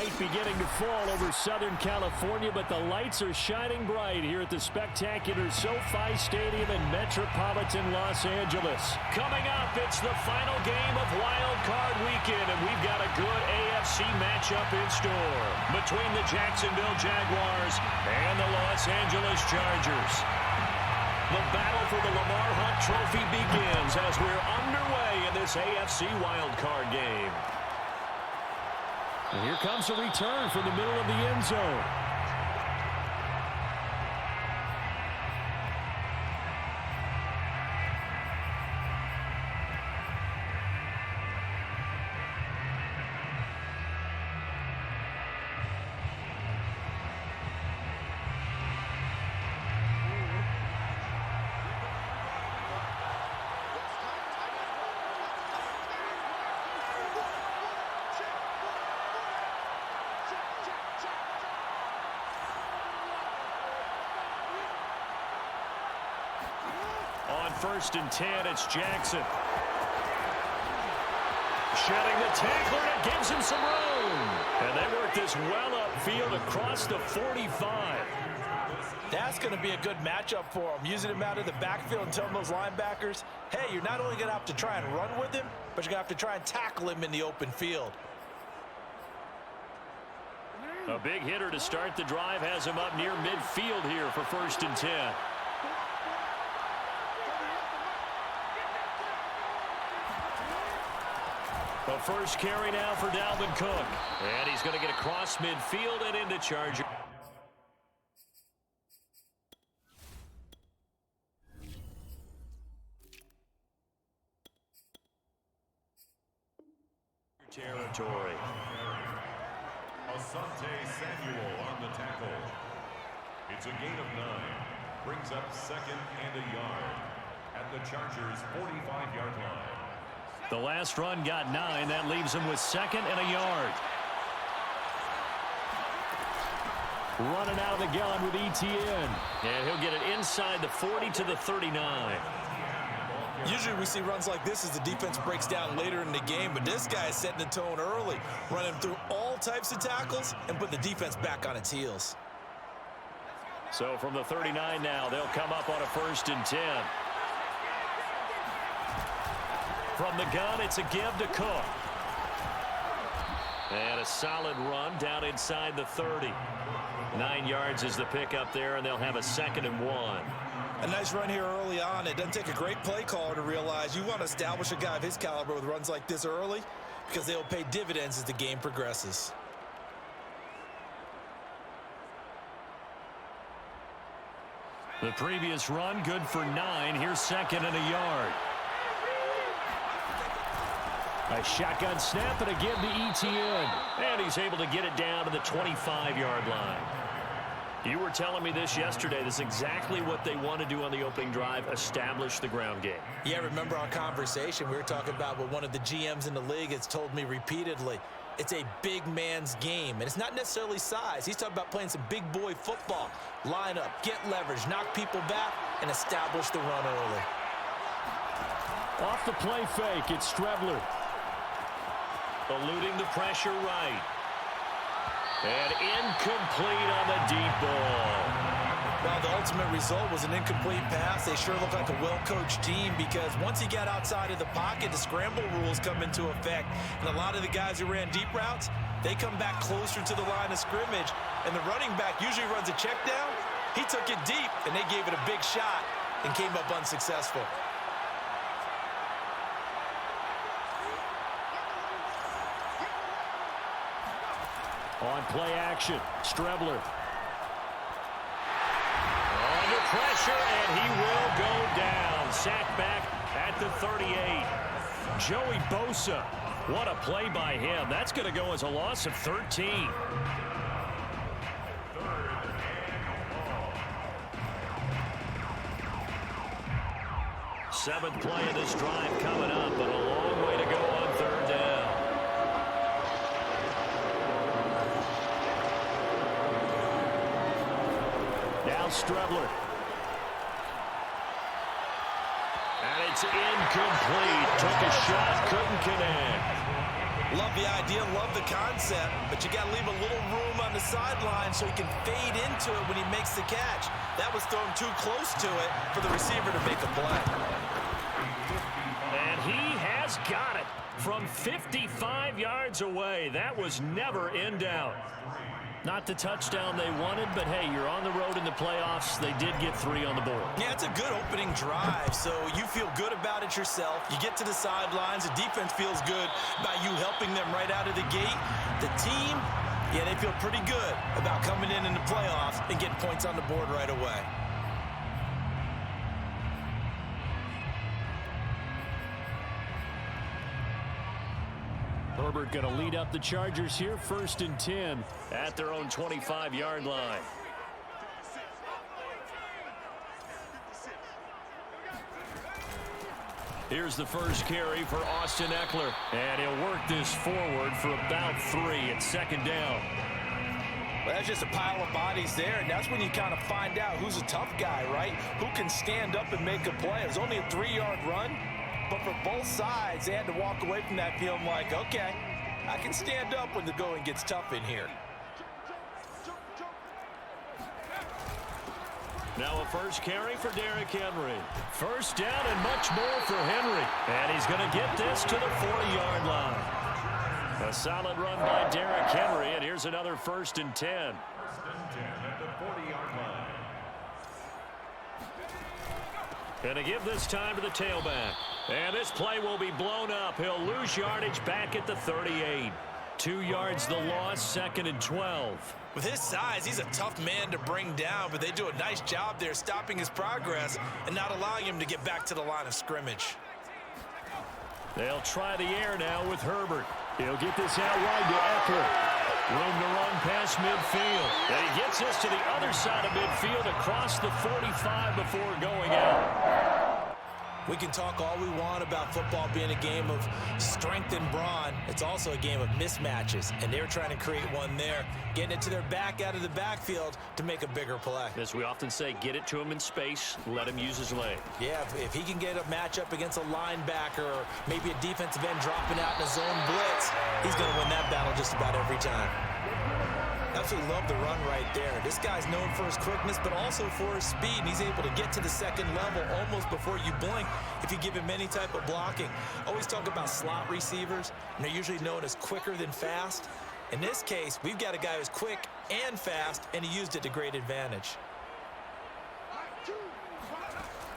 night beginning to fall over Southern California, but the lights are shining bright here at the spectacular SoFi Stadium in metropolitan Los Angeles. Coming up, it's the final game of Wildcard Weekend, and we've got a good AFC matchup in store between the Jacksonville Jaguars and the Los Angeles Chargers. The battle for the Lamar Hunt Trophy begins as we're underway in this AFC Wildcard game. And here comes a return from the middle of the end zone. On 1st and 10, it's Jackson. Shedding the tackler, and it gives him some room. And they work this well upfield across the 45. That's going to be a good matchup for him. Using him out of the backfield and telling those linebackers, hey, you're not only going to have to try and run with him, but you're going to have to try and tackle him in the open field. A big hitter to start the drive has him up near midfield here for 1st and 10. The first carry now for Dalvin Cook. And he's going to get across midfield and into Charger. Territory. Asante Samuel on the tackle. It's a gain of 9. Brings up 2nd and a yard at the Chargers' 45-yard line. The last run got 9. That leaves him with 2nd and a yard. Running out of the gun with ETN. And he'll get it inside the 40 to the 39. Usually we see runs like this as the defense breaks down later in the game, but this guy is setting the tone early, running through all types of tackles and put the defense back on its heels. So from the 39 now, they'll come up on a 1st and 10. From the gun, it's a give to Cook. And a solid run down inside the 30. 9 yards is the pickup there, and they'll have a 2nd and 1. A nice run here early on. It doesn't take a great play caller to realize you want to establish a guy of his caliber with runs like this early because they'll pay dividends as the game progresses. The previous run, good for 9. Here's 2nd and a yard. A shotgun snap and a give to ETN. And he's able to get it down to the 25-yard line. You were telling me this yesterday. This is exactly what they want to do on the opening drive, establish the ground game. Yeah, remember our conversation. We were talking about what one of the GMs in the league has told me repeatedly. It's a big man's game, and it's not necessarily size. He's talking about playing some big boy football. Line up, get leverage, knock people back, and establish the run early. Off the play fake, it's Strebler. Eluding the pressure right. And incomplete on the deep ball. Well, the ultimate result was an incomplete pass. They sure look like a well-coached team because once he got outside of the pocket, the scramble rules come into effect. And a lot of the guys who ran deep routes, they come back closer to the line of scrimmage. And the running back usually runs a check down. He took it deep, and they gave it a big shot and came up unsuccessful. On play action, Strebler. Under pressure, and he will go down. Sacked back at the 38. Joey Bosa, what a play by him. That's going to go as a loss of 13. Seventh play of this drive coming up, but a long way to go on 3rd down. Now Strebler. And it's incomplete. Took a shot, couldn't connect. Love the idea, love the concept, but you got to leave a little room on the sideline so he can fade into it when he makes the catch. That was thrown too close to it for the receiver to make a play. And he has got it from 55 yards away. That was never in doubt. Not the touchdown they wanted, but hey, you're on the road in the playoffs. They did get 3 on the board. Yeah, it's a good opening drive, so you feel good about it yourself. You get to the sidelines. The defense feels good about you helping them right out of the gate. The team, yeah, they feel pretty good about coming in the playoffs and getting points on the board right away. Herbert going to lead up the Chargers here, 1st and 10 at their own 25-yard line. Here's the first carry for Austin Eckler, and he'll work this forward for about 3 at 2nd down. Well, that's just a pile of bodies there, and that's when you kind of find out who's a tough guy, right? Who can stand up and make a play. It was only a 3-yard run. But for both sides, they had to walk away from that feeling like, okay, I can stand up when the going gets tough in here. Now a first carry for Derrick Henry. 1st down and much more for Henry. And he's going to get this to the 40-yard line. A solid run by Derrick Henry, and here's another 1st and 10. 1st and 10 at the 40-yard line. And to give this time to the tailback. And this play will be blown up. He'll lose yardage back at the 38. 2 yards the loss, 2nd and 12. With his size, he's a tough man to bring down, but they do a nice job there stopping his progress and not allowing him to get back to the line of scrimmage. They'll try the air now with Herbert. He'll get this out wide to Eckler. Room to run past midfield. And he gets this to the other side of midfield across the 45 before going out. We can talk all we want about football being a game of strength and brawn. It's also a game of mismatches, and they're trying to create one there, getting it to their back out of the backfield to make a bigger play. As we often say, get it to him in space, let him use his leg. Yeah, if he can get a matchup against a linebacker or maybe a defensive end dropping out in a zone blitz, he's going to win that battle just about every time. Absolutely love the run right there. This guy's known for his quickness, but also for his speed. And he's able to get to the 2nd level almost before you blink if you give him any type of blocking. Always talk about slot receivers, and they're usually known as quicker than fast. In this case, we've got a guy who's quick and fast, and he used it to great advantage.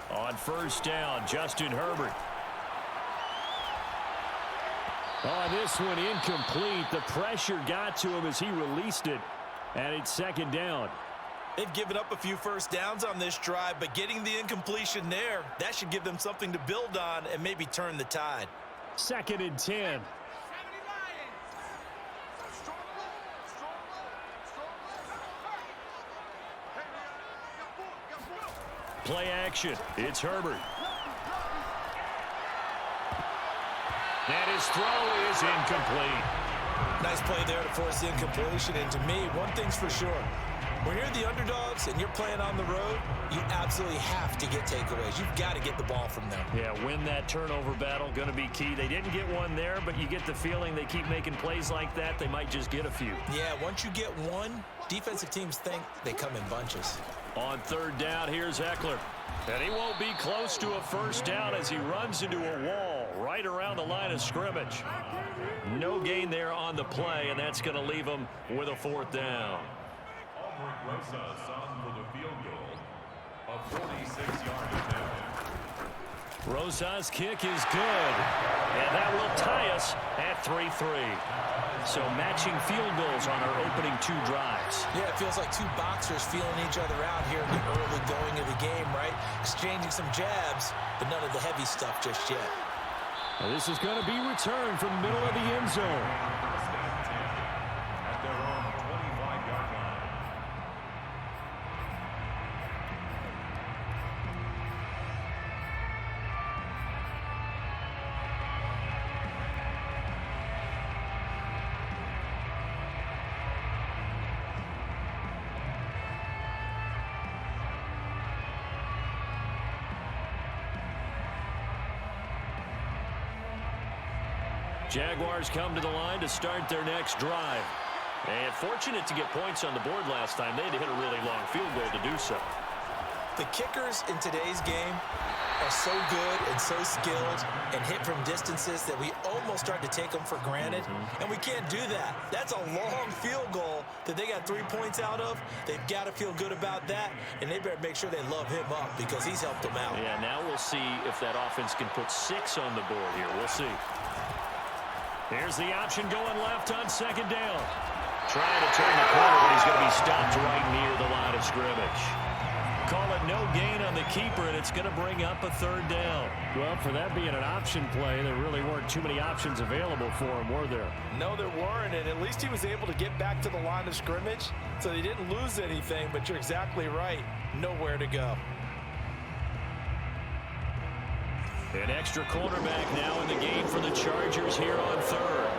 On 1st down, Justin Herbert. On this one, incomplete. The pressure got to him as he released it, and it's 2nd down. They've given up a few 1st downs on this drive, but getting the incompletion there, that should give them something to build on and maybe turn the tide. 2nd and 10. Play action. It's Herbert. And his throw is incomplete. Nice play there to force the incompletion. And to me, one thing's for sure. When you're the underdogs and you're playing on the road, you absolutely have to get takeaways. You've got to get the ball from them. Yeah, win that turnover battle, going to be key. They didn't get one there, but you get the feeling they keep making plays like that, they might just get a few. Yeah, once you get one, defensive teams think they come in bunches. On 3rd down, here's Eckler. And he won't be close to a 1st down as he runs into a wall right around the line of scrimmage. No gain there on the play, and that's going to leave him with a 4th down. Rosas on for the field goal, a 46-yard attempt. Rosas' kick is good, and that will tie us at 3-3. So matching field goals on our opening 2 drives. Yeah, it feels like 2 boxers feeling each other out here in the early going of the game, right? Exchanging some jabs, but none of the heavy stuff just yet. Well, this is going to be returned from the middle of the end zone. At their own 25-yard line. Jaguars come to the line to start their next drive. And fortunate to get points on the board last time. They had to hit a really long field goal to do so. The kickers in today's game are so good and so skilled and hit from distances that we almost start to take them for granted. And we can't do that. That's a long field goal that they got 3 points out of. They've got to feel good about that, and they better make sure they love him up because he's helped them out. Yeah, now we'll see if that offense can put 6 on the board here. We'll see. Here's the option going left on second down. Trying to turn the corner, but he's going to be stopped right near the line of scrimmage. Call it no gain on the keeper, and it's going to bring up a third down. Well, for that being an option play, there really weren't too many options available for him, were there? No, there weren't, and at least he was able to get back to the line of scrimmage, so they didn't lose anything, but you're exactly right. Nowhere to go. An extra cornerback now in the game for the Chargers here on third.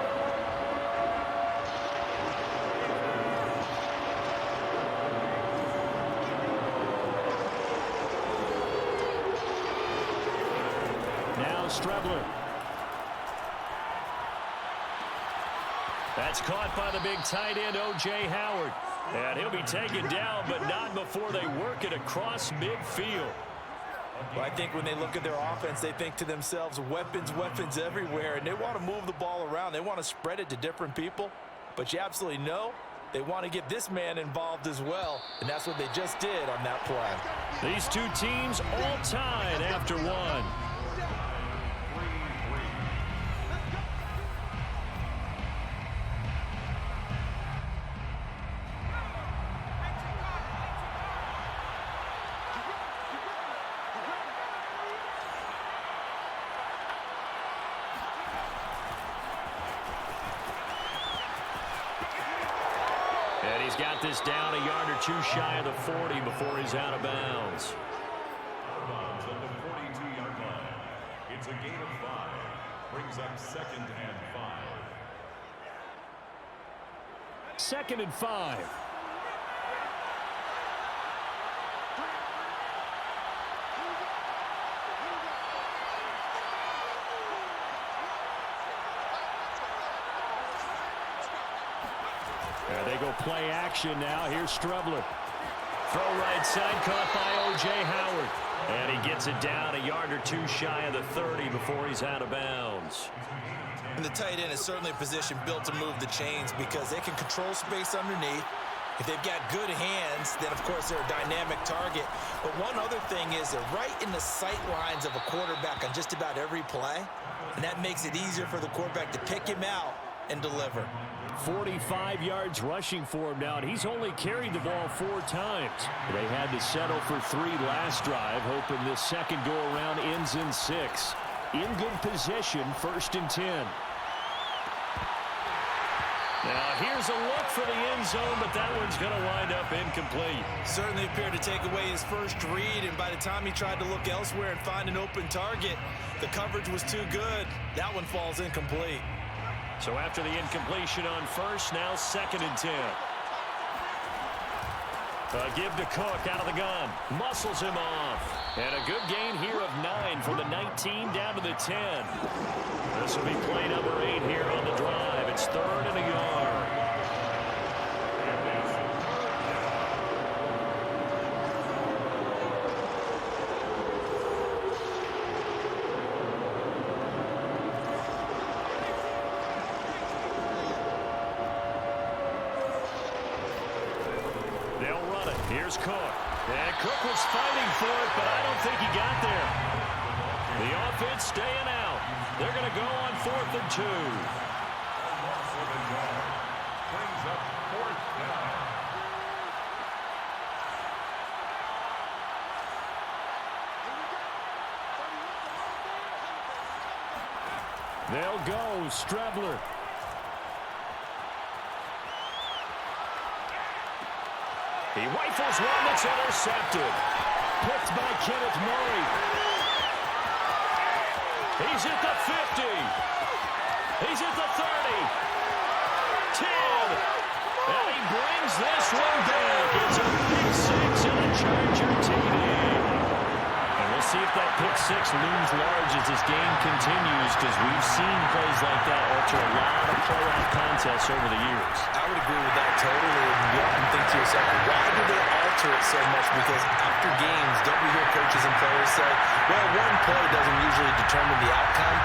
Strebler. That's caught by the big tight end, O.J. Howard. And he'll be taken down, but not before they work it across midfield. Well, I think when they look at their offense, they think to themselves, weapons, weapons everywhere, and they want to move the ball around. They want to spread it to different people, but you absolutely know they want to get this man involved as well, and that's what they just did on that play. These two teams all tied after one. And he's got this down a yard or two shy of the 40 before he's out of bounds. Out of bounds on the 42-yard line. It's a gain of 5. Brings up 2nd and 5. 2nd and 5. There they go, play action now. Here's Strebler. Throw right side, caught by O.J. Howard. And he gets it down a yard or two shy of the 30 before he's out of bounds. And the tight end is certainly a position built to move the chains because they can control space underneath. If they've got good hands, then of course they're a dynamic target. But one other thing is they're right in the sight lines of a quarterback on just about every play. And that makes it easier for the quarterback to pick him out and deliver. 45 yards rushing for him now, and he's only carried the ball 4 times. They had to settle for 3 last drive, hoping this second go-around ends in 6. In good position, 1st and 10. Now, here's a look for the end zone, but that one's going to wind up incomplete. Certainly appeared to take away his first read, and by the time he tried to look elsewhere and find an open target, the coverage was too good. That one falls incomplete. So after the incompletion on 1st, now 2nd and 10. Give to Cook out of the gun. Muscles him off. And a good gain here of 9 from the 19 down to the 10. This will be play number 8 here on the drive. It's 3rd and a yard. Here's Cook. And Cook was fighting for it, but I don't think he got there. The offense staying out. They're going to go on 4th and 2. Brings up 4th down. They'll go. Strebler. He rifles one that's intercepted. Picked by Kenneth Murray. He's at the 50. He's at the 30. 10. And he brings this one back. It's a big 6 and a Charger TD. And we'll see if that pick six looms large as this game continues because we've seen plays like that alter a lot of playoff contests over the years. I would agree with that totally. And you often think to yourself, why do they alter it so much? Because after games, don't we hear coaches and players say, well, one play doesn't usually determine the outcome?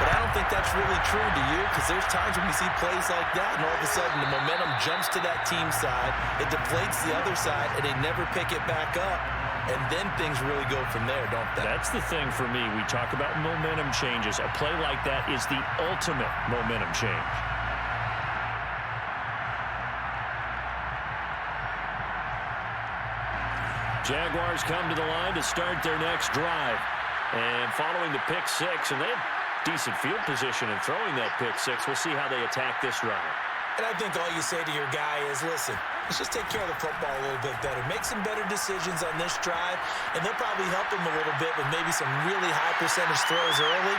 But I don't think that's really true, do you? Because there's times when we see plays like that, and all of a sudden the momentum jumps to that team side, it deflates the other side, and they never pick it back up. And then things really go from there, don't they? That's the thing for me. We talk about momentum changes. A play like that is the ultimate momentum change. Jaguars come to the line to start their next drive. And following the pick six, and they have decent field position in throwing that pick six. We'll see how they attack this drive. And I think all you say to your guy is, listen, let's just take care of the football a little bit better. Make some better decisions on this drive, and they'll probably help him a little bit with maybe some really high percentage throws early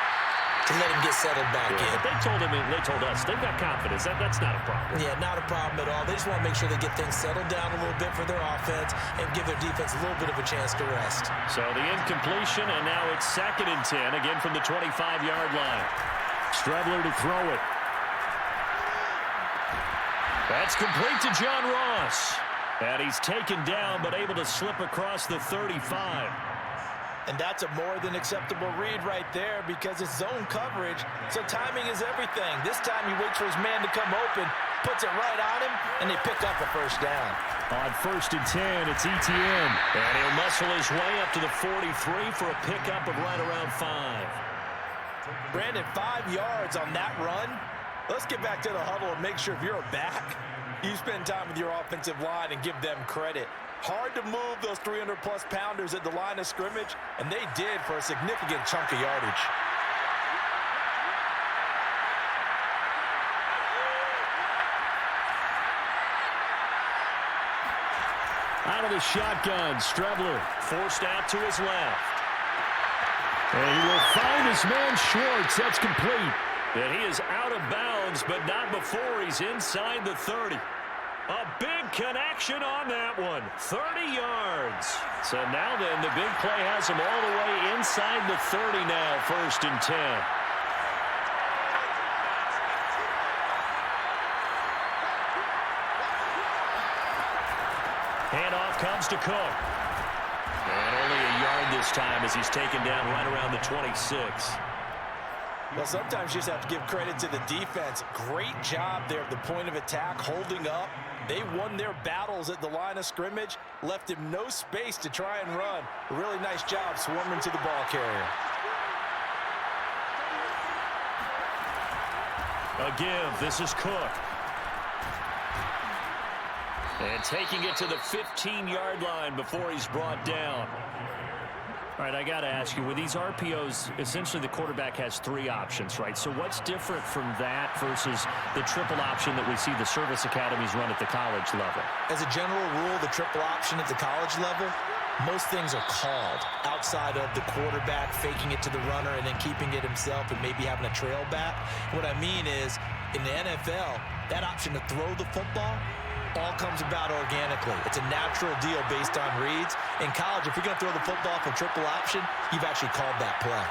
to let him get settled back in. But they told him, and they told us, they've got confidence. That's not a problem. Yeah, not a problem at all. They just want to make sure they get things settled down a little bit for their offense and give their defense a little bit of a chance to rest. So the incompletion, and now it's 2nd and 10, again from the 25-yard line. Strebler to throw it. That's complete to John Ross. And he's taken down, but able to slip across the 35. And that's a more than acceptable read right there because it's zone coverage, so timing is everything. This time he waits for his man to come open, puts it right on him, and they pick up a first down. On 1st and 10, it's Etienne. And he'll muscle his way up to the 43 for a pickup of right around 5. Brandon, 5 yards on that run. Let's get back to the huddle and make sure if you're a back, you spend time with your offensive line and give them credit. Hard to move those 300-plus pounders at the line of scrimmage, and they did for a significant chunk of yardage. Out of the shotgun, Strebler forced out to his left. And he will find his man Schwartz. That's complete. And he is out of bounds, but not before he's inside the 30. A big connection on that one. 30 yards. So now then, the big play has him all the way inside the 30 now, 1st and 10. Handoff comes to Cook. And only a yard this time as he's taken down right around the 26. Well, sometimes you just have to give credit to the defense. Great job there at the point of attack, holding up. They won their battles at the line of scrimmage, left him no space to try and run. A really nice job swarming to the ball carrier. A give. This is Cook. And taking it to the 15-yard line before he's brought down. All right, I got to ask you, with these RPOs, essentially the quarterback has 3 options, right? So what's different from that versus the triple option that we see the service academies run at the college level? As a general rule, the triple option at the college level, most things are called outside of the quarterback faking it to the runner and then keeping it himself and maybe having a trail back. What I mean is, in the NFL, that option to throw the football all comes about organically. It's a natural deal based on reads. In college, if you're going to throw the football for triple option, you've actually called that play.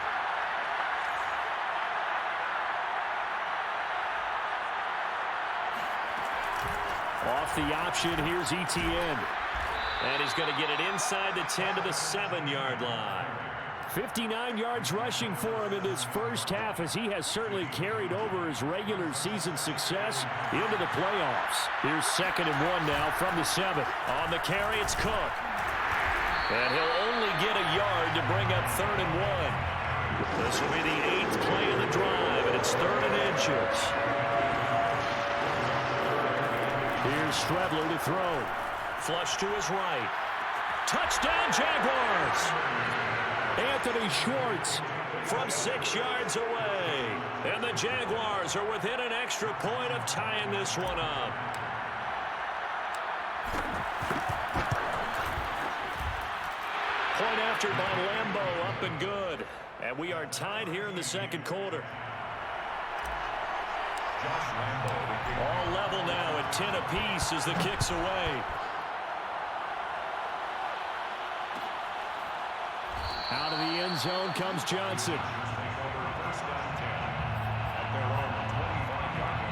Off the option, here's Etienne. And he's going to get it inside the 10 to the 7-yard line. 59 yards rushing for him in this first half as he has certainly carried over his regular season success into the playoffs. Here's 2nd and 1 now from the 7. On the carry, it's Cook. And he'll only get a yard to bring up 3rd and 1. This will be the 8th play of the drive, and it's 3rd and inches. Here's Strebler to throw. Flush to his right. Touchdown, Jaguars! Anthony Schwartz from 6 yards away. And the Jaguars are within an extra point of tying this one up. Point after by Lambeau, up and good. And we are tied here in the 2nd quarter. All level now at 10 apiece as the kick's away. Out of the end zone comes Johnson. First down 10 at their own 25-yard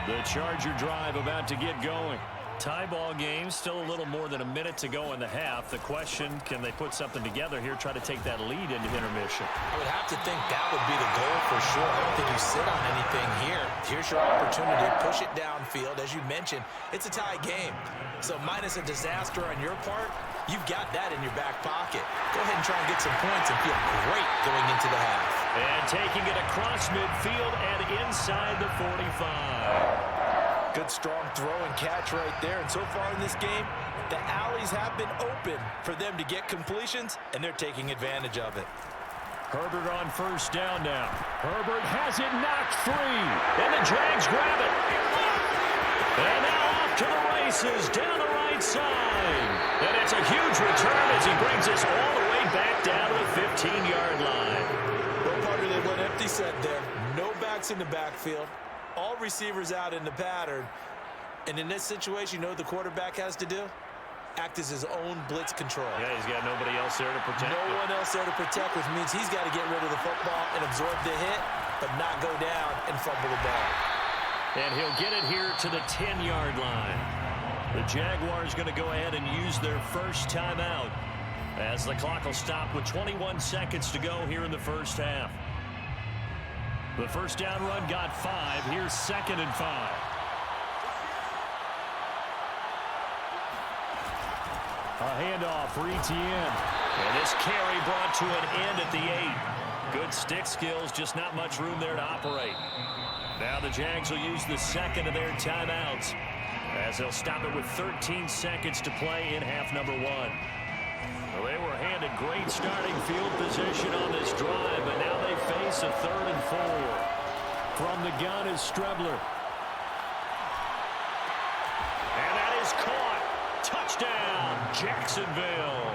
line. The Charger drive about to get going. Tie ball game, still a little more than a minute to go in the half. The question, can they put something together here, try to take that lead into intermission? I would have to think that would be the goal for sure. I don't think you sit on anything here. Here's your opportunity. Push it downfield. As you mentioned, it's a tie game. So minus a disaster on your part, you've got that in your back pocket. Go ahead and try and get some points and feel great going into the half. And taking it across midfield and inside the 45. Good strong throw and catch right there. And so far in this game, the alleys have been open for them to get completions, and they're taking advantage of it. Herbert on first down now. Herbert has it knocked free. And the Jags grab it. And now off to the races down the right side. And it's a huge return as he brings us all the way back down to the 15-yard line. Well, partner, they went empty set there. No backs in the backfield. All receivers out in the pattern. And in this situation, you know what the quarterback has to do? Act as his own blitz control. Yeah, he's got nobody else there to protect. No one else there to protect, which means he's got to get rid of the football and absorb the hit, but not go down and fumble the ball. And he'll get it here to the 10-yard line. The Jaguars going to go ahead and use their first timeout as the clock will stop with 21 seconds to go here in the first half. The first down run got 5. Here's 2nd and 5. A handoff for Etienne. And this carry brought to an end at the 8. Good stick skills, just not much room there to operate. Now the Jags will use the second of their timeouts as they'll stop it with 13 seconds to play in half number 1. Well, they were handed great starting field position on this drive, but now they face a 3rd and 4. From the gun is Strebler. And that is caught. Touchdown, Jacksonville.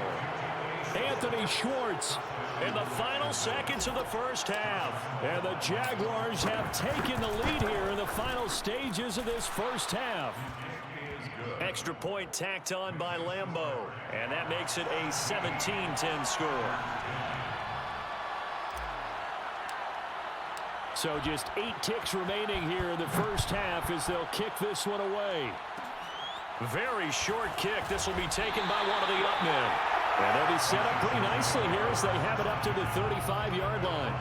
Anthony Schwartz in the final seconds of the first half. And the Jaguars have taken the lead here in the final stages of this first half. Extra point tacked on by Lambeau. And that makes it a 17-10 score. So just 8 ticks remaining here in the first half as they'll kick this one away. Very short kick. This will be taken by one of the up men. And they'll be set up pretty nicely here as they have it up to the 35-yard line.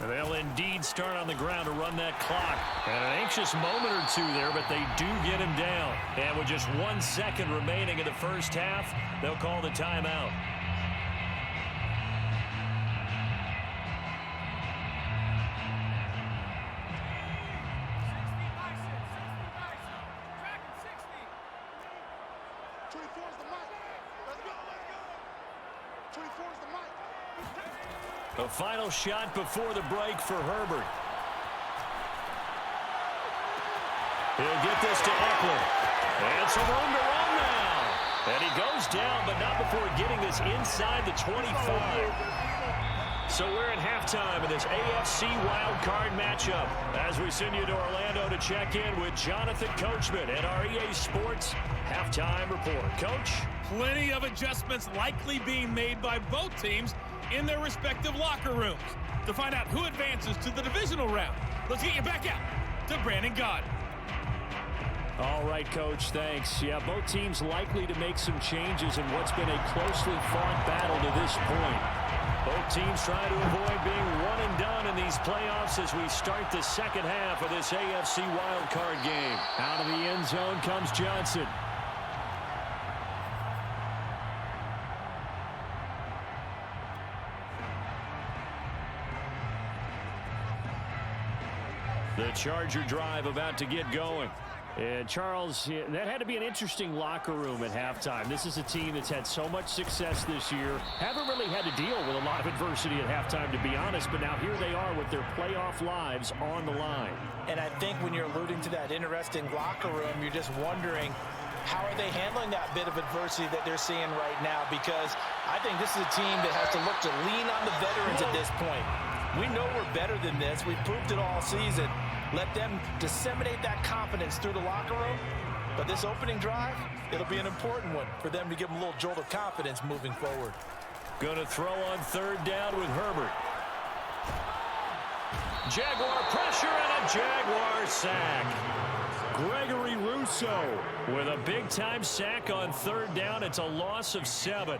They'll indeed start on the ground to run that clock. And an anxious moment or two there, but they do get him down. And with just 1 second remaining in the first half, they'll call the timeout. The final shot before the break for Herbert. He'll get this to Eckler. And some room to run now. And he goes down, but not before getting this inside the 25. So we're at halftime in this AFC Wildcard matchup as we send you to Orlando to check in with Jonathan Coachman at our EA Sports Halftime Report. Coach? Plenty of adjustments likely being made by both teams in their respective locker rooms. To find out who advances to the divisional round, let's get you back out to Brandon Gaudin. All right, Coach, thanks. Yeah, both teams likely to make some changes in what's been a closely fought battle to this point. Both teams trying to avoid being one and done in these playoffs as we start the second half of this AFC wildcard game. Out of the end zone comes Johnson. The Charger drive about to get going. And Charles, that had to be an interesting locker room at halftime. This is a team that's had so much success this year. Haven't really had to deal with a lot of adversity at halftime, to be honest. But now here they are with their playoff lives on the line. And I think when you're alluding to that interesting locker room, you're just wondering, How are they handling that bit of adversity that they're seeing right now? Because I think this is a team that has to look to lean on the veterans at this point. We know we're better than this. We've proved it all season. Let them disseminate that confidence through the locker room. But this opening drive, it'll be an important one for them to give them a little jolt of confidence moving forward. Going to throw on third down with Herbert. Jaguar pressure and a Jaguar sack. Gregory Rousseau with a big-time sack on third down. It's a loss of 7.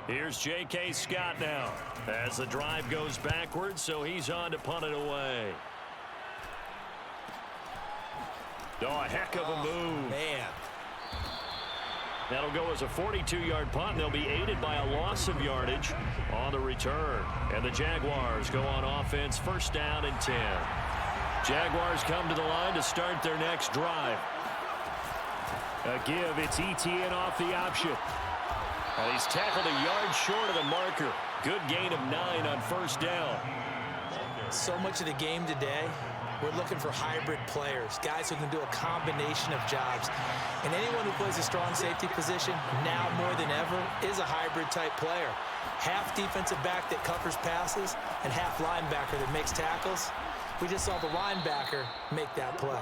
Here's J.K. Scott now as the drive goes backwards, so he's on to punt it away. Oh, a heck of a move. Man. That'll go as a 42-yard punt, and they'll be aided by a loss of yardage on the return. And the Jaguars go on offense, first down and 10. Jaguars come to the line to start their next drive. A give, it's ETN off the option. And he's tackled a yard short of the marker. Good gain of 9 on first down. So much of the game today, we're looking for hybrid players, guys who can do a combination of jobs. And anyone who plays a strong safety position, now more than ever, is a hybrid-type player. Half defensive back that covers passes and half linebacker that makes tackles. We just saw the linebacker make that play.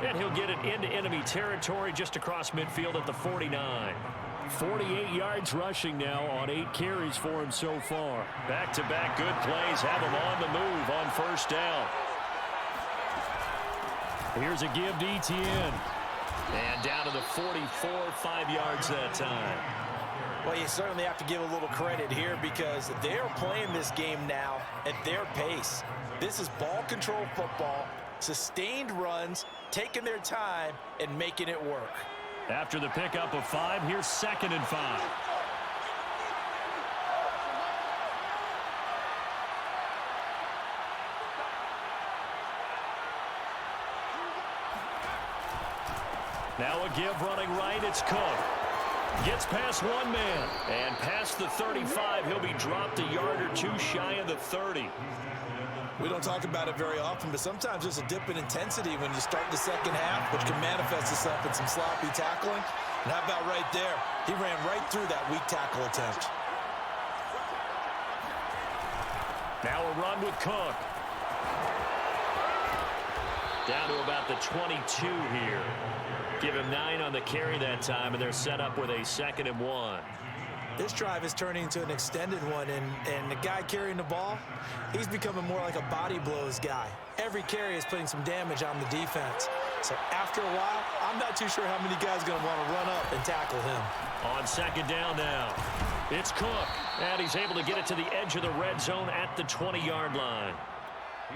And he'll get it into enemy territory just across midfield at the 49. 48 yards rushing now on 8 carries for him so far. Back-to-back good plays have him on the move on first down. Here's a give to ETN. And down to the 44, 5 yards that time. Well, you certainly have to give a little credit here because they're playing this game now at their pace. This is ball control football, sustained runs, taking their time, and making it work. After the pickup of 5, here's 2nd and 5. Now a give running right, it's Cook. Gets past one man and past the 35. He'll be dropped a yard or 2 shy of the 30. We don't talk about it very often, but sometimes there's a dip in intensity when you start the second half, which can manifest itself in some sloppy tackling. And how about right there? He ran right through that weak tackle attempt. Now a run with Cook. Down to about the 22 here. Give him 9 on the carry that time, and they're set up with a 2nd and 1. This drive is turning into an extended one, and the guy carrying the ball, he's becoming more like a body blows guy. Every carry is putting some damage on the defense. So after a while, I'm not too sure how many guys are going to want to run up and tackle him. On 2nd down now, it's Cook, and he's able to get it to the edge of the red zone at the 20-yard line.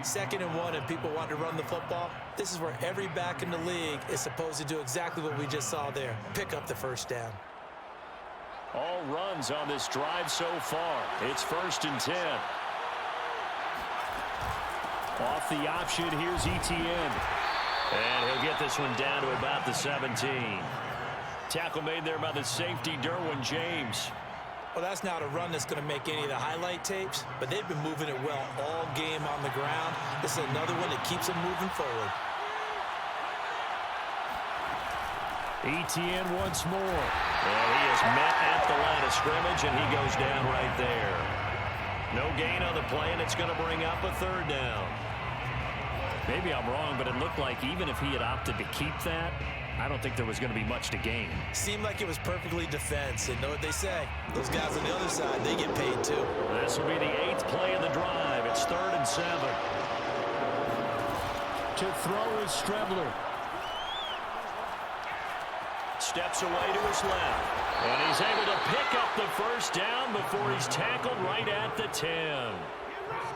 2nd and 1, and people want to run the football. This is where every back in the league is supposed to do exactly what we just saw there. Pick up the first down. All runs on this drive so far. It's 1st and 10. Off the option, here's ETN. And he'll get this one down to about the 17. Tackle made there by the safety, Derwin James. Well, that's not a run that's going to make any of the highlight tapes, but they've been moving it well all game on the ground. This is another one that keeps them moving forward. ETN once more. And he is met at the line of scrimmage, and he goes down right there. No gain on the play, and it's going to bring up a 3rd down. Maybe I'm wrong, but it looked like even if he had opted to keep that, I don't think there was going to be much to gain. Seemed like it was perfectly defense, and know what they say. Those guys on the other side, they get paid too. This will be the 8th play of the drive. It's 3rd and 7. To throw is Strebler. Steps away to his left. And he's able to pick up the first down before he's tackled right at the 10.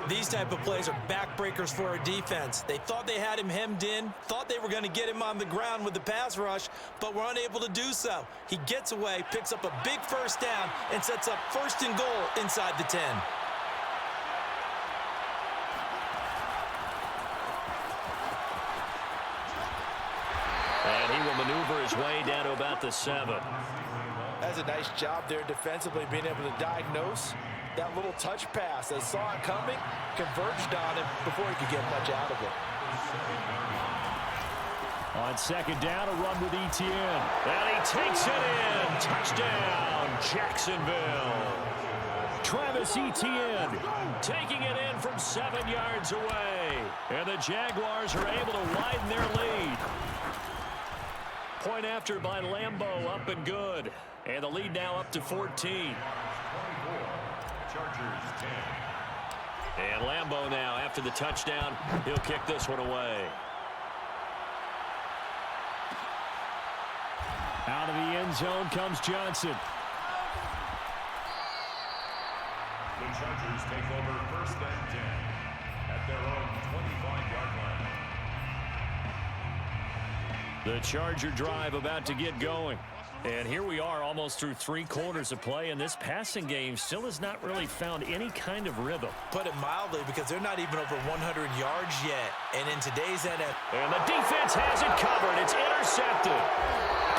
These type of plays are backbreakers for a defense. They thought they had him hemmed in, thought they were going to get him on the ground with the pass rush, but were unable to do so. He gets away, picks up a big first down, and sets up 1st and goal inside the 10. And he will maneuver his way down to about the 7. That's a nice job there defensively, being able to diagnose that little touch pass. They saw it coming, converged on him before he could get much out of it. On second down, a run with Etienne. And he takes it in. Touchdown, Jacksonville. Travis Etienne taking it in from 7 yards away. And the Jaguars are able to widen their lead. Point after by Lambeau, up and good. And the lead now up to 14. 24. Chargers 10. And Lambeau now, after the touchdown, he'll kick this one away. Out of the end zone comes Johnson. The Chargers take over 1st and 10 at their own 25-yard line. The Charger drive about to get going. And here we are almost through 3 quarters of play, and this passing game still has not really found any kind of rhythm. Put it mildly, because they're not even over 100 yards yet. And in today's NFL. And the defense has it covered. It's intercepted.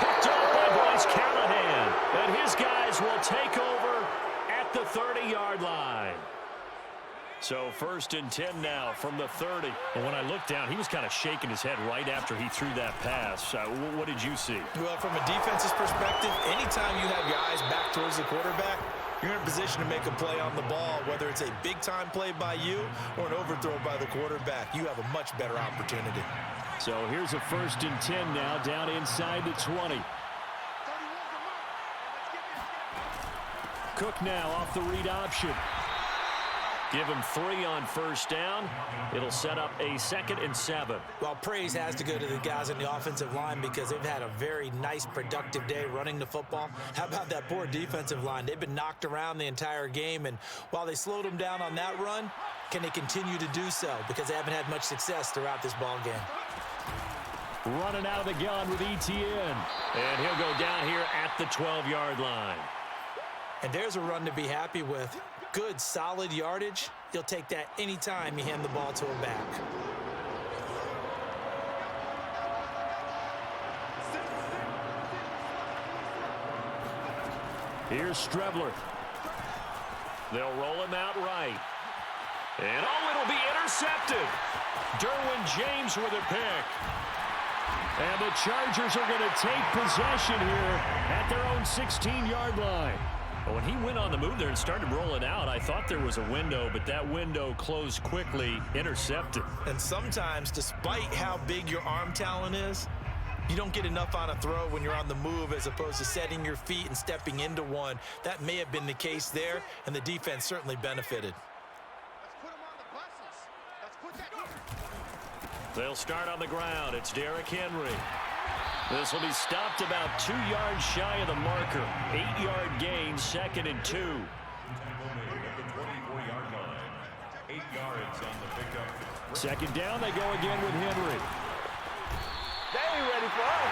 Picked up by Bryce Callahan. And his guys will take over at the 30-yard line. So 1st and 10 now from the 30. And when I looked down, he was kind of shaking his head right after he threw that pass. What did you see? Well, from a defense's perspective, anytime you have your eyes back towards the quarterback, you're in a position to make a play on the ball, whether it's a big-time play by you or an overthrow by the quarterback. You have a much better opportunity. So here's a 1st and 10 now, down inside the 20. Cook now off the read option. Give him 3 on 1st down. It'll set up a 2nd and 7. Well, praise has to go to the guys on the offensive line because they've had a very nice, productive day running the football. How about that poor defensive line? They've been knocked around the entire game, and while they slowed them down on that run, can they continue to do so? Because they haven't had much success throughout this ball game. Running out of the gun with Etienne. And he'll go down here at the 12-yard line. And there's a run to be happy with. Good, solid yardage. You'll take that anytime you hand the ball to a back. Here's Strebler. They'll roll him out right. And, it'll be intercepted. Derwin James with a pick. And the Chargers are going to take possession here at their own 16-yard line. When he went on the move there and started rolling out, I thought there was a window, but that window closed quickly, intercepted. And sometimes, despite how big your arm talent is, you don't get enough on a throw when you're on the move as opposed to setting your feet and stepping into one. That may have been the case there, and the defense certainly benefited. They'll start on the ground. It's Derrick Henry. This will be stopped about 2 yards shy of the marker. 8-yard gain, 2nd and 2. Tackle made at the 24-yard line. 8 yards on the pickup. 2nd down, they go again with Henry. They ain't ready for us.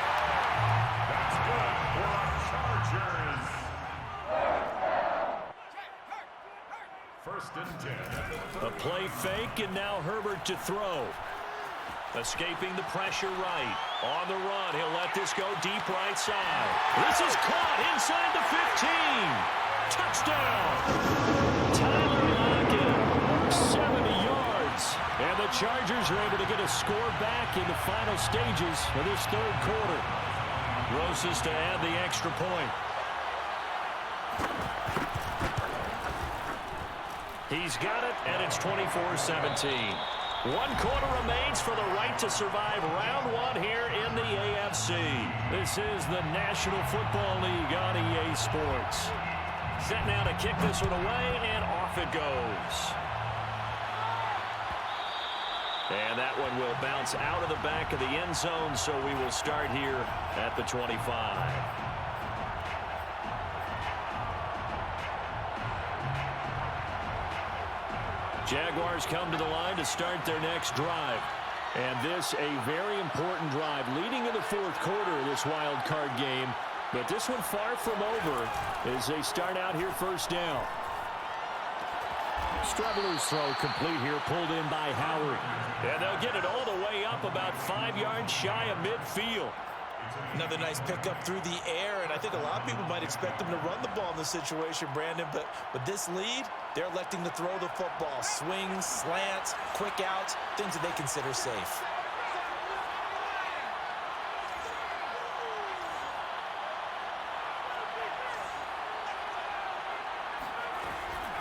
That's good for our Chargers. 1st and 10. A play fake, and now Herbert to throw. Escaping the pressure right. On the run, he'll let this go deep right side. This is caught inside the 15. Touchdown. Tyler Lockett, 70 yards. And the Chargers are able to get a score back in the final stages of this 3rd quarter. Roses to add the extra point. He's got it, and it's 24-17. 1 quarter remains for the right to survive round 1 here in the AFC. This is the National Football League on EA Sports. Set now to kick this one away, and off it goes. And that one will bounce out of the back of the end zone, so we will start here at the 25. Jaguars come to the line to start their next drive. And this a very important drive leading in the 4th quarter of this wild card game. But this one far from over as they start out here 1st down. Strebler's throw complete here, pulled in by Howard. And they'll get it all the way up about 5 yards shy of midfield. Another nice pickup through the air, and I think a lot of people might expect them to run the ball in this situation, Brandon, but with this lead, they're electing to throw the football. Swings, slants, quick outs, things that they consider safe.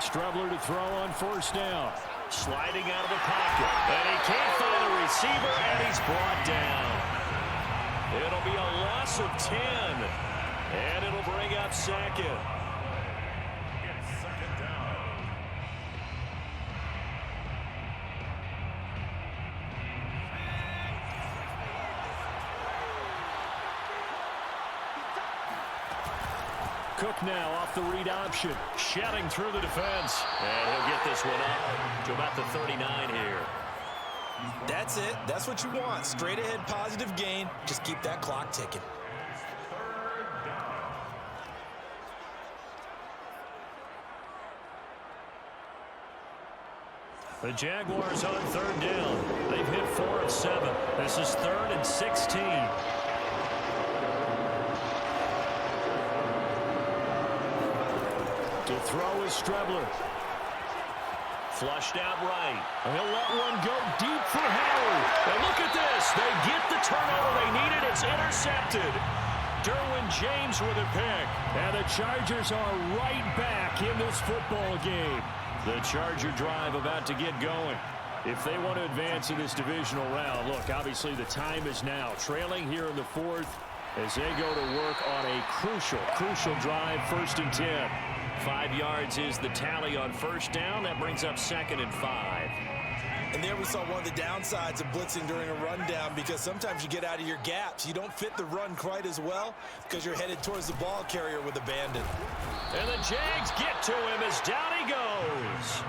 Strebler to throw on first down. Sliding out of the pocket. And he can't find a receiver, and he's brought down. It'll be a loss of 10. And it'll bring up second. It's second down. Cook now off the read option. Shedding through the defense. And he'll get this one up to about the 39 here. That's it. That's what you want. Straight ahead positive gain. Just keep that clock ticking. The Jaguars on third down. They've hit 4 of 7. This is 3rd and 16. To throw is Strebler. Flushed out right. He'll let one go deep for Howard. And look at this. They get the turnover they needed. It's intercepted. Derwin James with a pick. And the Chargers are right back in this football game. The Charger drive about to get going. If they want to advance in this divisional round, look, obviously the time is now. Trailing here in the 4th as they go to work on a crucial drive, 1st and 10. 5 yards is the tally on first down. That brings up 2nd and 5. And there we saw one of the downsides of blitzing during a rundown, because sometimes you get out of your gaps. You don't fit the run quite as well because you're headed towards the ball carrier with abandon. And the Jags get to him as down he goes.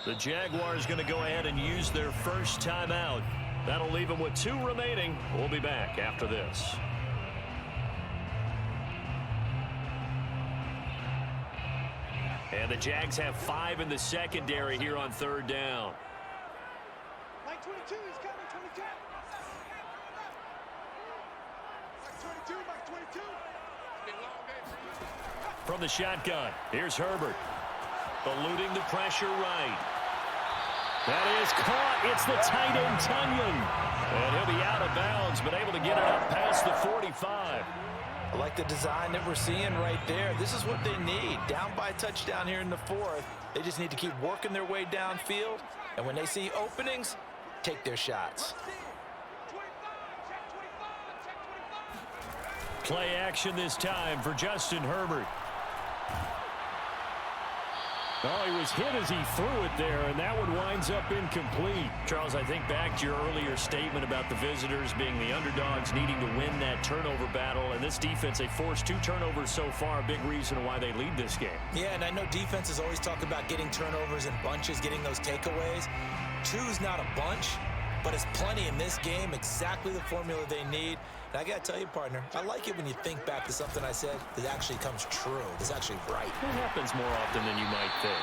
The Jaguars going to go ahead and use their first timeout. That'll leave them with 2 remaining. We'll be back after this. And the Jags have 5 in the secondary here on third down. Mike 22, he's coming, 22. Mike 22, Mike 22. From the shotgun, here's Herbert. Eluding the pressure right. That is caught. It's the tight end, Tunyon. And he'll be out of bounds, but able to get it up past the 45. I like the design that we're seeing right there. This is what they need. Down by a touchdown here in the 4th. They just need to keep working their way downfield. And when they see openings, take their shots. Play action this time for Justin Herbert. Oh, he was hit as he threw it there, and that one winds up incomplete. Charles, I think back to your earlier statement about the visitors being the underdogs needing to win that turnover battle. And this defense, they forced 2 turnovers so far, a big reason why they lead this game. Yeah, and I know defenses always talk about getting turnovers in bunches, getting those takeaways. 2's not a bunch, but it's plenty in this game, exactly the formula they need. And I got to tell you, partner, I like it when you think back to something I said that actually comes true, that's actually right. It happens more often than you might think.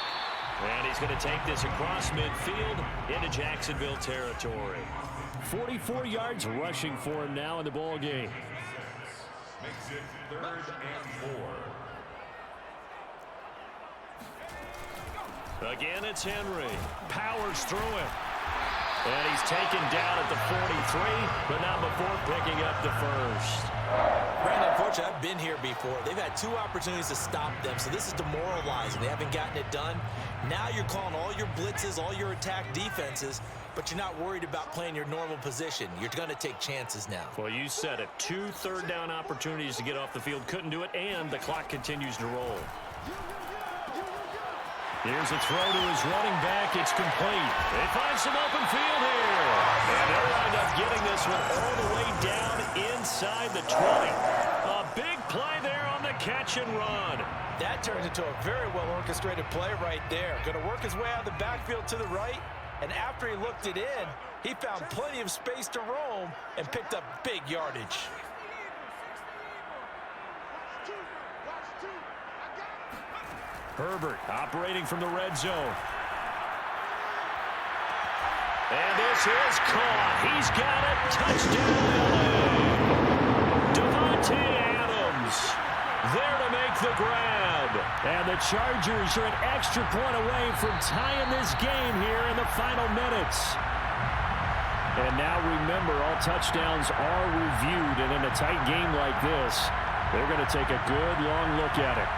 And he's going to take this across midfield into Jacksonville territory. 44 yards rushing for him now in the ball game. Makes it 3rd and 4. Again, it's Henry. Powers through him. And he's taken down at the 43, but not before picking up the first. Brandon, unfortunately, I've been here before. They've had 2 opportunities to stop them, so this is demoralizing. They haven't gotten it done. Now you're calling all your blitzes, all your attack defenses, but you're not worried about playing your normal position. You're going to take chances now. Well, you said it. 2 third-down opportunities to get off the field. Couldn't do it, and the clock continues to roll. Here's a throw to his running back. It's complete. They find some open field here. And they'll wind up getting this one all the way down inside the 20. A big play there on the catch and run. That turns into a very well-orchestrated play right there. Going to work his way out of the backfield to the right. And after he looked it in, he found plenty of space to roam and picked up big yardage. Herbert operating from the red zone. And this is caught. He's got it. Touchdown, LA. Devontae Adams there to make the grab. And the Chargers are an extra point away from tying this game here in the final minutes. And now remember, all touchdowns are reviewed. And in a tight game like this, they're going to take a good long look at it.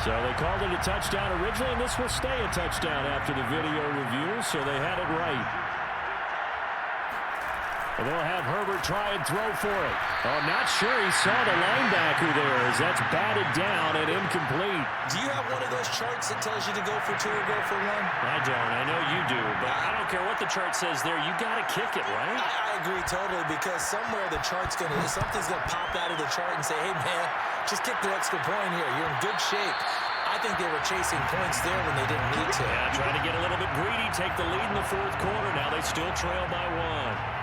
So they called it a touchdown originally, and this will stay a touchdown after the video review, so they had it right. And they'll have Herbert try and throw for it. Oh, not sure he saw the linebacker there as that's batted down and incomplete. Do you have one of those charts that tells you to go for 2 or go for 1? I don't. I know you do, but I don't care what the chart says there. You got to kick it, right? I agree totally, because somewhere the chart's something's going to pop out of the chart and say, hey, man, just kick the extra point here. You're in good shape. I think they were chasing points there when they didn't need to. Yeah, trying to get a little bit greedy, take the lead in the fourth quarter. Now they still trail by 1.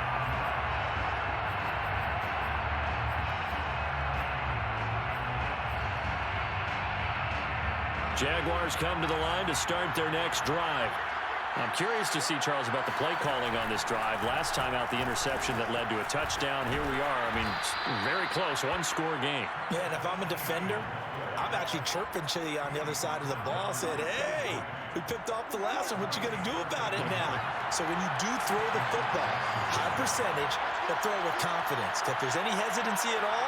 Jaguars come to the line to start their next drive. I'm curious to see, Charles, about the play calling on this drive. Last time out, the interception that led to a touchdown. Here we are. I mean, very close, one-score game. Yeah, and if I'm a defender, I'm actually chirping to you on the other side of the ball, saying, hey, we picked off the last one. What you going to do about it now? So when you do throw the football, high percentage, but throw it with confidence. If there's any hesitancy at all,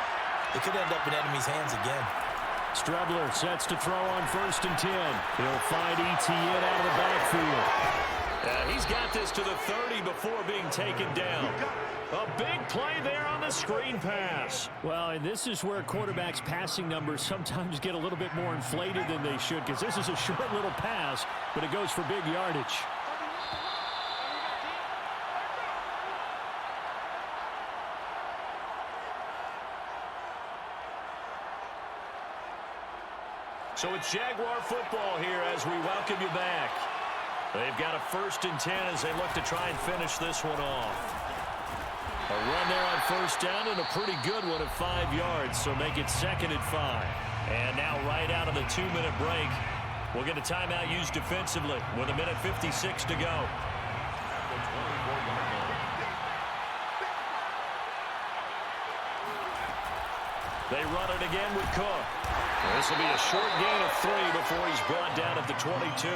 it could end up in enemy's hands again. Strubler sets to throw on 1st and 10. He'll find Etienne out of the backfield. He's got this to the 30 before being taken down. A big play there on the screen pass. Well, and this is where quarterbacks' passing numbers sometimes get a little bit more inflated than they should, because this is a short little pass, but it goes for big yardage. So it's Jaguar football here as we welcome you back. They've got a 1st and 10 as they look to try and finish this one off. A run there on 1st down and a pretty good one at 5 yards, so make it 2nd and 5. And now right out of the 2-minute break, we'll get a timeout used defensively with 1:56 to go. They run it again with Cook. This will be a short gain of 3 before he's brought down at the 22.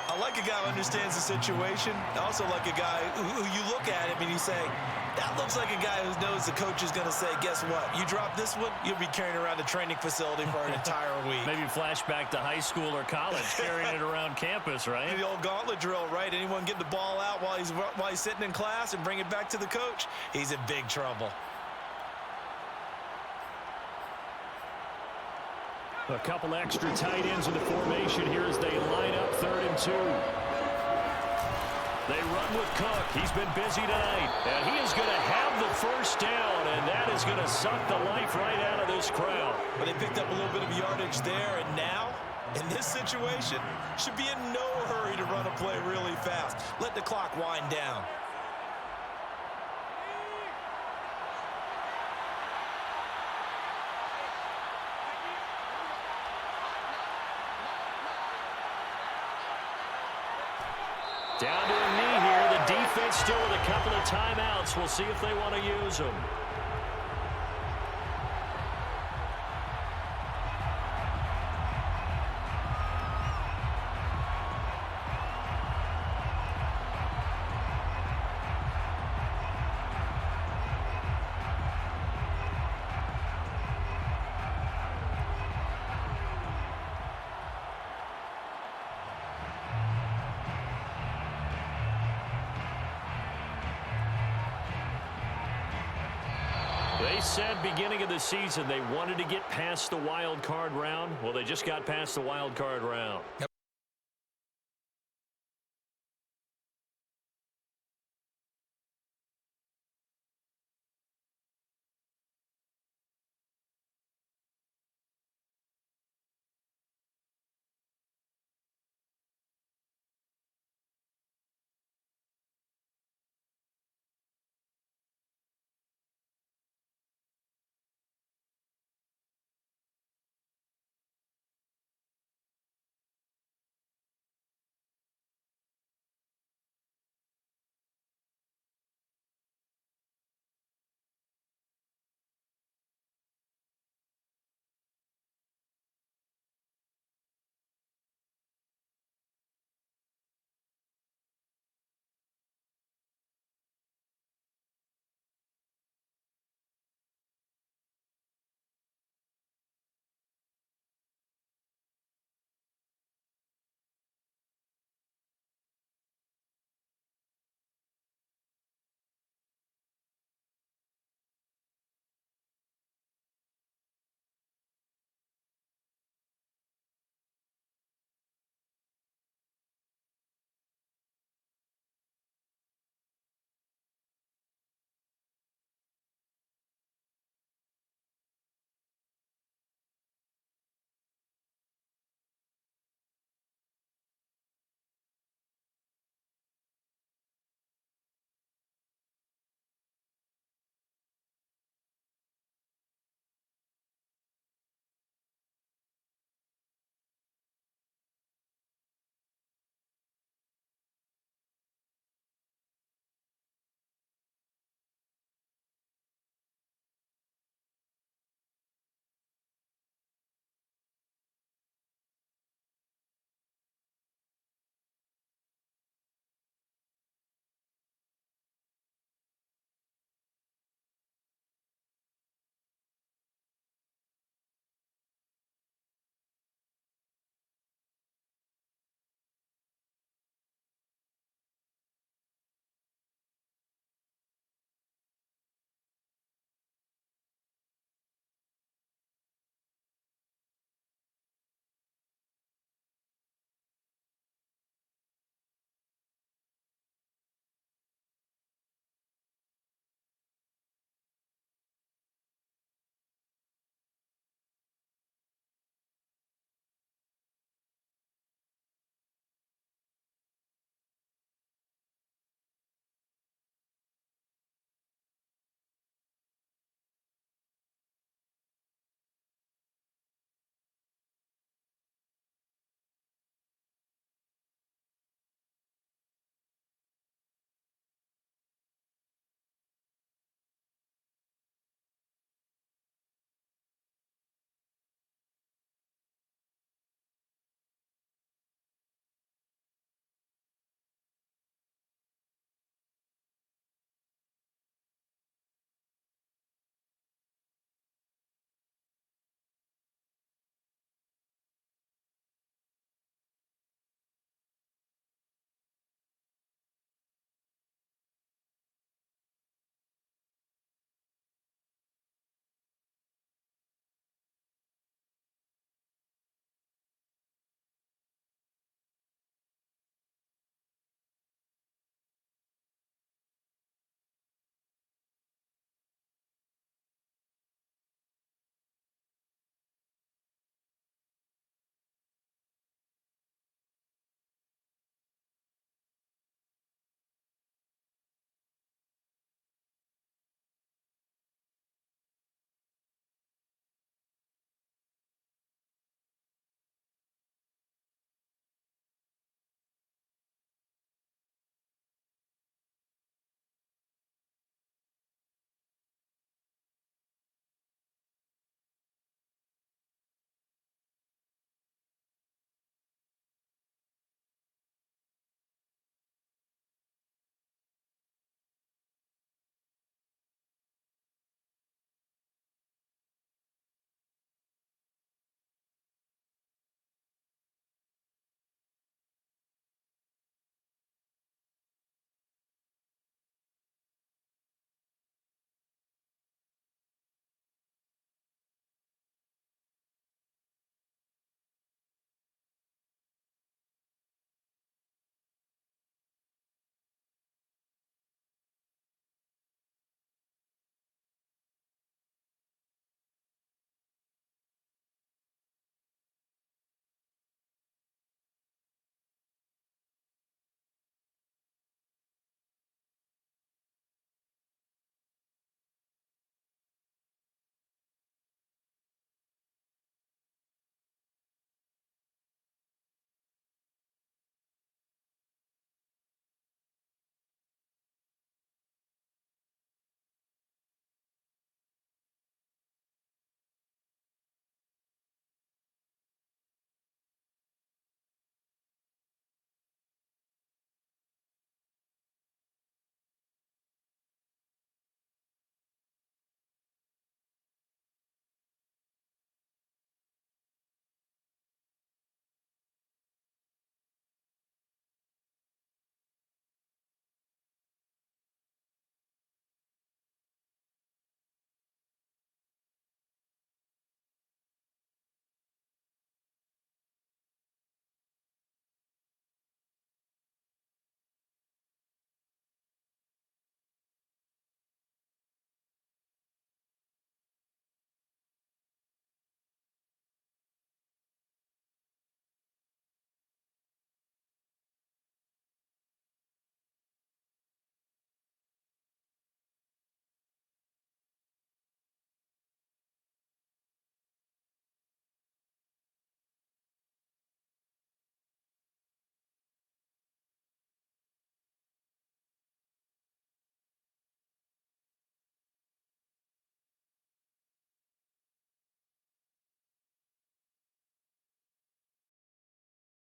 I like a guy who understands the situation. I also like a guy who you look at him and you say, that looks like a guy who knows the coach is going to say, guess what? You drop this one, you'll be carrying around the training facility for an entire week. Maybe flashback to high school or college, carrying it around campus, right? The old gauntlet drill, right? Anyone get the ball out while he's sitting in class and bring it back to the coach, he's in big trouble. A couple extra tight ends in the formation here as they line up 3rd and 2. They run with Cook. He's been busy tonight. And he is going to have the 1st down, and that is going to suck the life right out of this crowd. But they picked up a little bit of yardage there, and now, in this situation, should be in no hurry to run a play really fast. Let the clock wind down. Down to a knee here. The defense still with a couple of timeouts. We'll see if they want to use them. They said beginning of the season they wanted to get past the wild card round. Well, they just got past the wild card round. Now,